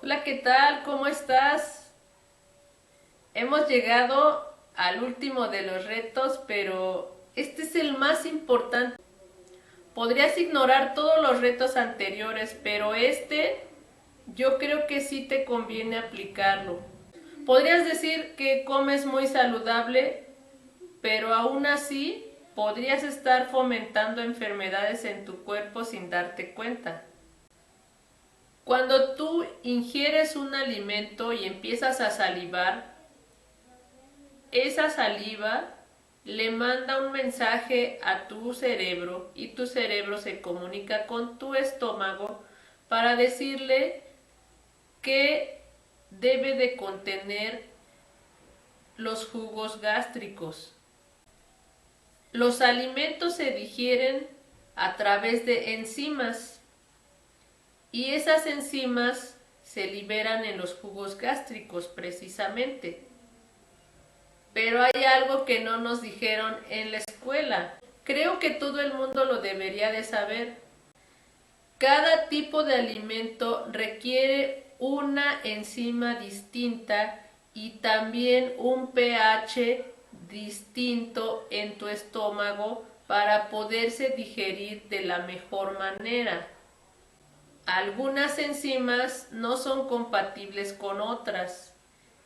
Hola, ¿qué tal? ¿Cómo estás? Hemos llegado al último de los retos, pero este es el más importante. Podrías ignorar todos los retos anteriores, pero este yo creo que sí te conviene aplicarlo. Podrías decir que comes muy saludable, pero aún así podrías estar fomentando enfermedades en tu cuerpo sin darte cuenta. Cuando tú ingieres un alimento y empiezas a salivar, esa saliva le manda un mensaje a tu cerebro y tu cerebro se comunica con tu estómago para decirle que debe de contener los jugos gástricos. Los alimentos se digieren a través de enzimas y esas enzimas se liberan en los jugos gástricos precisamente. Pero hay algo que no nos dijeron en la escuela. Creo que todo el mundo lo debería de saber. Cada tipo de alimento requiere una enzima distinta y también un pH distinto en tu estómago para poderse digerir de la mejor manera. Algunas enzimas no son compatibles con otras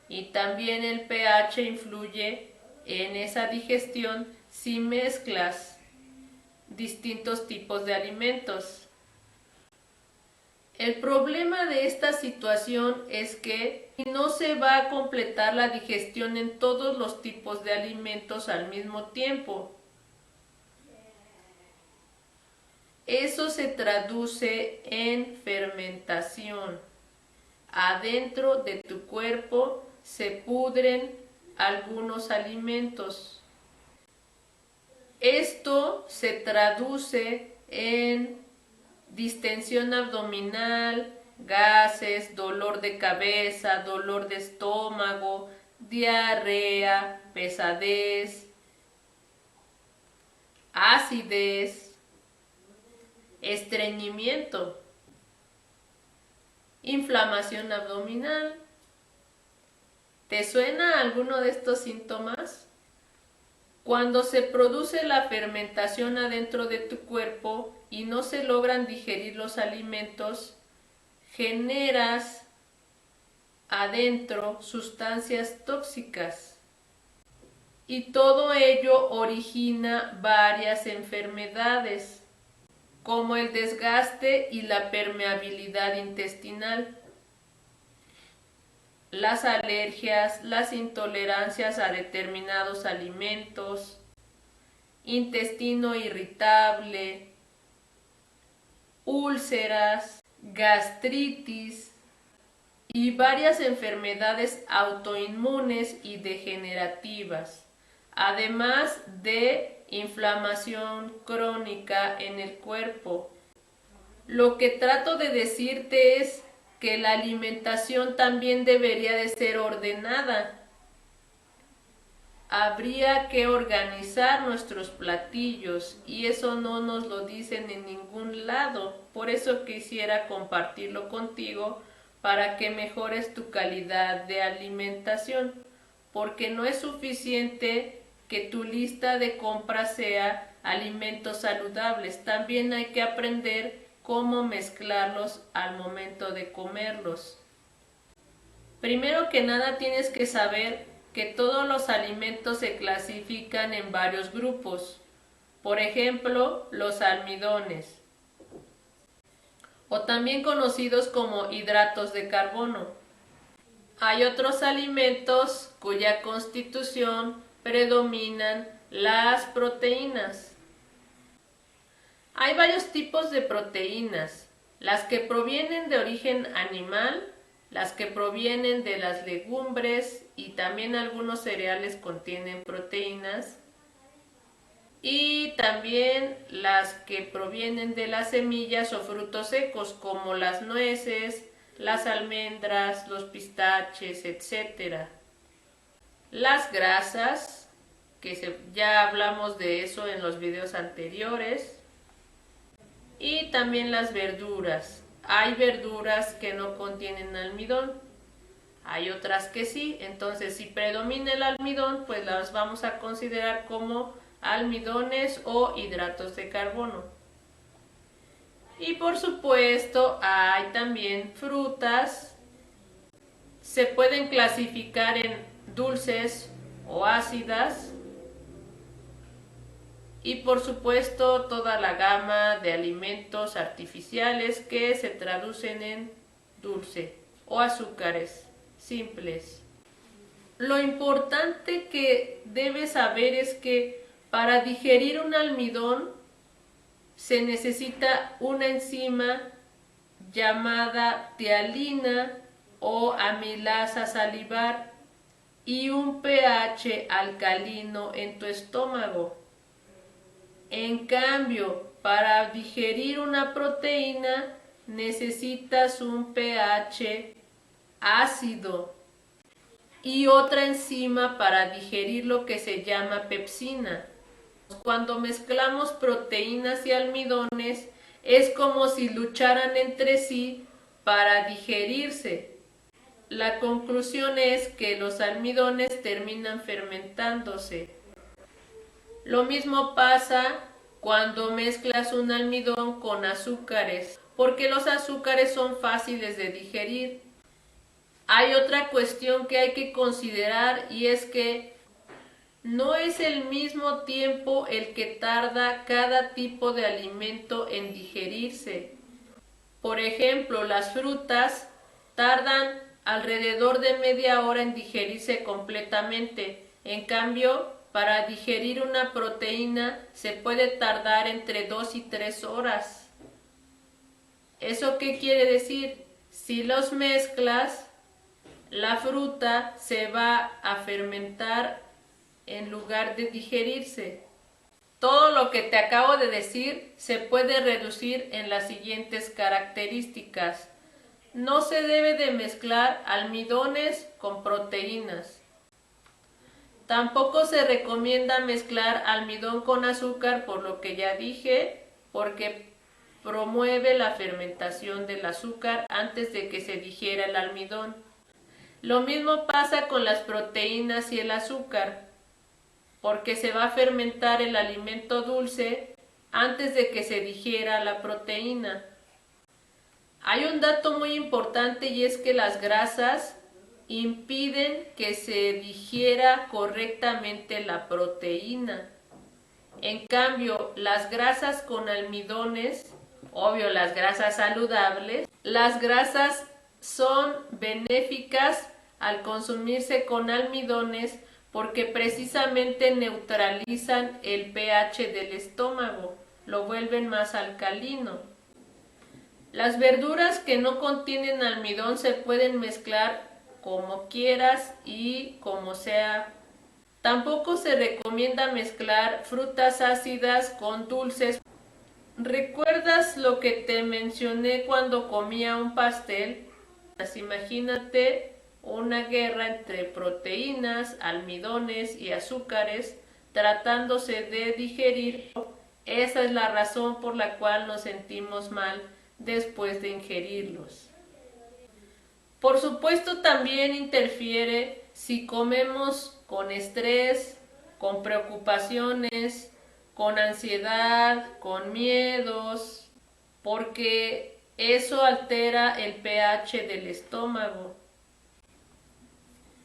y también el pH influye en esa digestión si mezclas distintos tipos de alimentos. El problema de esta situación es que no se va a completar la digestión en todos los tipos de alimentos al mismo tiempo. Eso se traduce en fermentación. Adentro de tu cuerpo se pudren algunos alimentos. Esto se traduce en distensión abdominal, gases, dolor de cabeza, dolor de estómago, diarrea, pesadez, acidez, estreñimiento, inflamación abdominal. ¿Te suena alguno de estos síntomas? Cuando se produce la fermentación adentro de tu cuerpo y no se logran digerir los alimentos, generas adentro sustancias tóxicas y todo ello origina varias enfermedades como el desgaste y la permeabilidad intestinal, las alergias, las intolerancias a determinados alimentos, intestino irritable, úlceras, gastritis y varias enfermedades autoinmunes y degenerativas, además de inflamación crónica en el cuerpo. Lo que trato de decirte es que la alimentación también debería de ser ordenada. Habría que organizar nuestros platillos y eso no nos lo dicen en ningún lado. Por eso quisiera compartirlo contigo para que mejores tu calidad de alimentación, porque no es suficiente que tu lista de compras sea alimentos saludables. También hay que aprender cómo mezclarlos al momento de comerlos. Primero que nada tienes que saber que todos los alimentos se clasifican en varios grupos. Por ejemplo, los almidones, o también conocidos como hidratos de carbono. Hay otros alimentos cuya constitución predominan las proteínas. Hay varios tipos de proteínas, las que provienen de origen animal, las que provienen de las legumbres y también algunos cereales contienen proteínas, y también las que provienen de las semillas o frutos secos como las nueces, las almendras, los pistaches, etc. Las grasas, que ya hablamos de eso en los videos anteriores, y también las verduras. hay verduras que no contienen almidón, hay otras que sí. Entonces, si predomina el almidón, pues las vamos a considerar como almidones o hidratos de carbono. Y por supuesto, hay también frutas. Se pueden clasificar en dulces o ácidas. Y por supuesto, toda la gama de alimentos artificiales que se traducen en dulce o azúcares simples. Lo importante que debes saber es que para digerir un almidón se necesita una enzima llamada tialina o amilasa salivar y un pH alcalino en tu estómago. En cambio, para digerir una proteína necesitas un pH ácido y otra enzima para digerir lo que se llama pepsina. Cuando mezclamos proteínas y almidones es como si lucharan entre sí para digerirse. La conclusión es que los almidones terminan fermentándose. Lo mismo pasa cuando mezclas un almidón con azúcares, porque los azúcares son fáciles de digerir. Hay otra cuestión que hay que considerar y es que no es el mismo tiempo el que tarda cada tipo de alimento en digerirse. Por ejemplo, las frutas tardan alrededor de media hora en digerirse completamente. En cambio, para digerir una proteína se puede tardar entre 2 y 3 horas. ¿Eso qué quiere decir? Si los mezclas, la fruta se va a fermentar en lugar de digerirse. Todo lo que te acabo de decir se puede reducir en las siguientes características. No se debe de mezclar almidones con proteínas. Tampoco se recomienda mezclar almidón con azúcar, por lo que ya dije, porque promueve la fermentación del azúcar antes de que se digiera el almidón. Lo mismo pasa con las proteínas y el azúcar, porque se va a fermentar el alimento dulce antes de que se digiera la proteína. Hay un dato muy importante y es que las grasas impiden que se digiera correctamente la proteína. En cambio, las grasas con almidones, obvio las grasas saludables, las grasas son benéficas al consumirse con almidones porque precisamente neutralizan el pH del estómago, lo vuelven más alcalino. Las verduras que no contienen almidón se pueden mezclar como quieras y como sea. Tampoco se recomienda mezclar frutas ácidas con dulces. ¿Recuerdas lo que te mencioné cuando comía un pastel? Imagínate una guerra entre proteínas, almidones y azúcares tratándose de digerir. Esa es la razón por la cual nos sentimos mal después de ingerirlos. Por supuesto, también interfiere si comemos con estrés, con preocupaciones, con ansiedad, con miedos, porque eso altera el pH del estómago.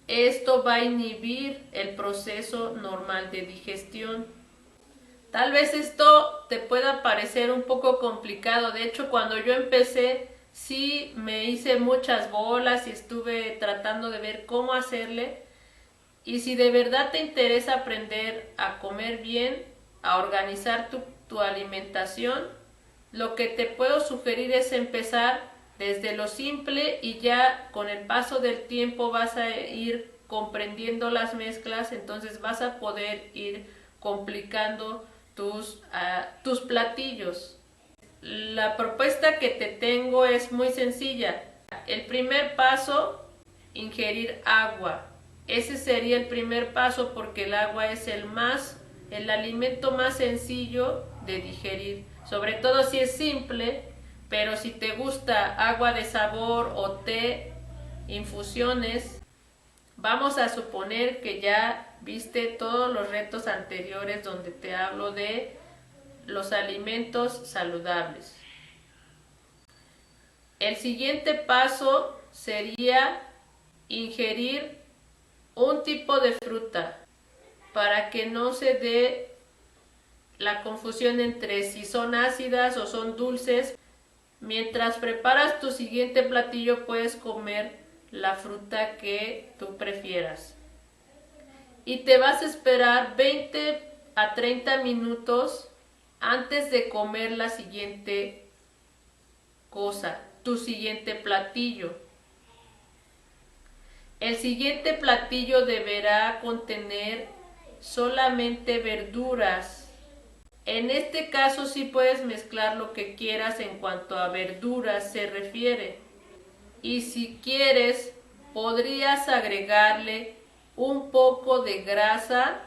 Esto va a inhibir el proceso normal de digestión. Tal vez esto te pueda parecer un poco complicado. De hecho, cuando yo empecé, sí me hice muchas bolas y estuve tratando de ver cómo hacerle. Y si de verdad te interesa aprender a comer bien, a organizar tu alimentación, lo que te puedo sugerir es empezar desde lo simple y ya con el paso del tiempo vas a ir comprendiendo las mezclas, entonces vas a poder ir complicando tus platillos. La propuesta que te tengo es muy sencilla. El primer paso, ingerir agua. Ese sería el primer paso porque el agua es el alimento más sencillo de digerir. Sobre todo si es simple, Pero si te gusta agua de sabor o té, infusiones, vamos a suponer que ya viste todos los retos anteriores donde te hablo de los alimentos saludables. El siguiente paso sería ingerir un tipo de fruta para que no se dé la confusión entre si son ácidas o son dulces. Mientras preparas tu siguiente platillo puedes comer la fruta que tú prefieras. Y te vas a esperar 20 a 30 minutos antes de comer la siguiente cosa, tu siguiente platillo. El siguiente platillo deberá contener solamente verduras. En este caso sí puedes mezclar lo que quieras en cuanto a verduras se refiere. Y si quieres, podrías agregarle un poco de grasa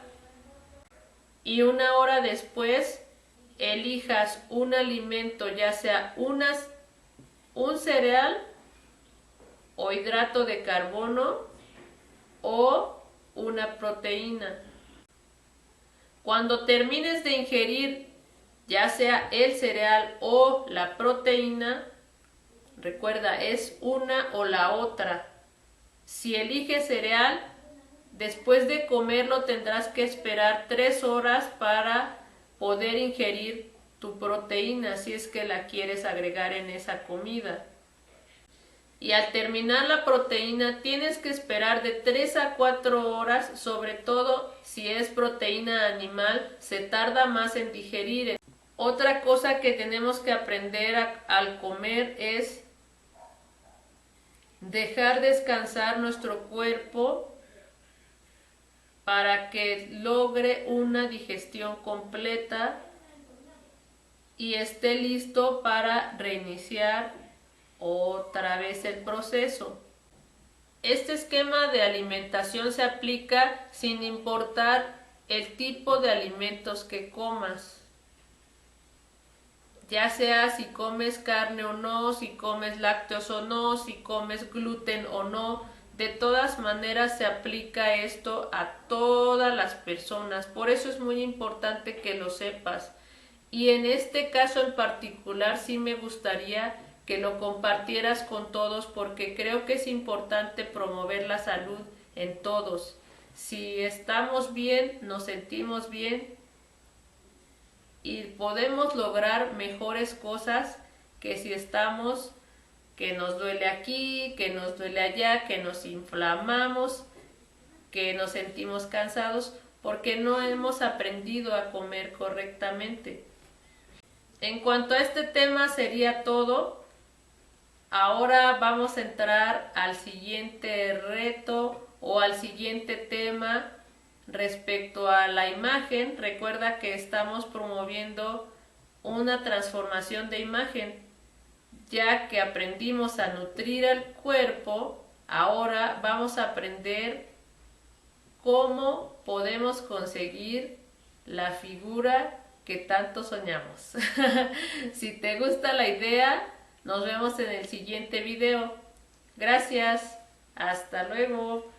y una hora después elijas un alimento, ya sea un cereal o hidrato de carbono o una proteína. Cuando termines de ingerir ya sea el cereal o la proteína, recuerda, es una o la otra. Si eliges cereal, después de comerlo tendrás que esperar 3 horas para poder ingerir tu proteína si es que la quieres agregar en esa comida. Y al terminar la proteína tienes que esperar de 3 a 4 horas, sobre todo si es proteína animal, se tarda más en digerir. Otra cosa que tenemos que aprender al comer es dejar descansar nuestro cuerpo para que logre una digestión completa y esté listo para reiniciar otra vez el proceso. Este esquema de alimentación se aplica sin importar el tipo de alimentos que comas. Ya sea si comes carne o no, si comes lácteos o no, si comes gluten o no, de todas maneras se aplica esto a todas las personas. Por eso es muy importante que lo sepas. Y en este caso en particular sí me gustaría que lo compartieras con todos porque creo que es importante promover la salud en todos. Si estamos bien, nos sentimos bien y podemos lograr mejores cosas que si estamos que nos duele aquí, que nos duele allá, que nos inflamamos, que nos sentimos cansados porque no hemos aprendido a comer correctamente. En cuanto a este tema sería todo. Ahora vamos a entrar al siguiente reto o al siguiente tema respecto a la imagen. Recuerda que estamos promoviendo una transformación de imagen. Ya que aprendimos a nutrir al cuerpo, ahora vamos a aprender cómo podemos conseguir la figura que tanto soñamos. Si te gusta la idea, nos vemos en el siguiente video. Gracias. Hasta luego.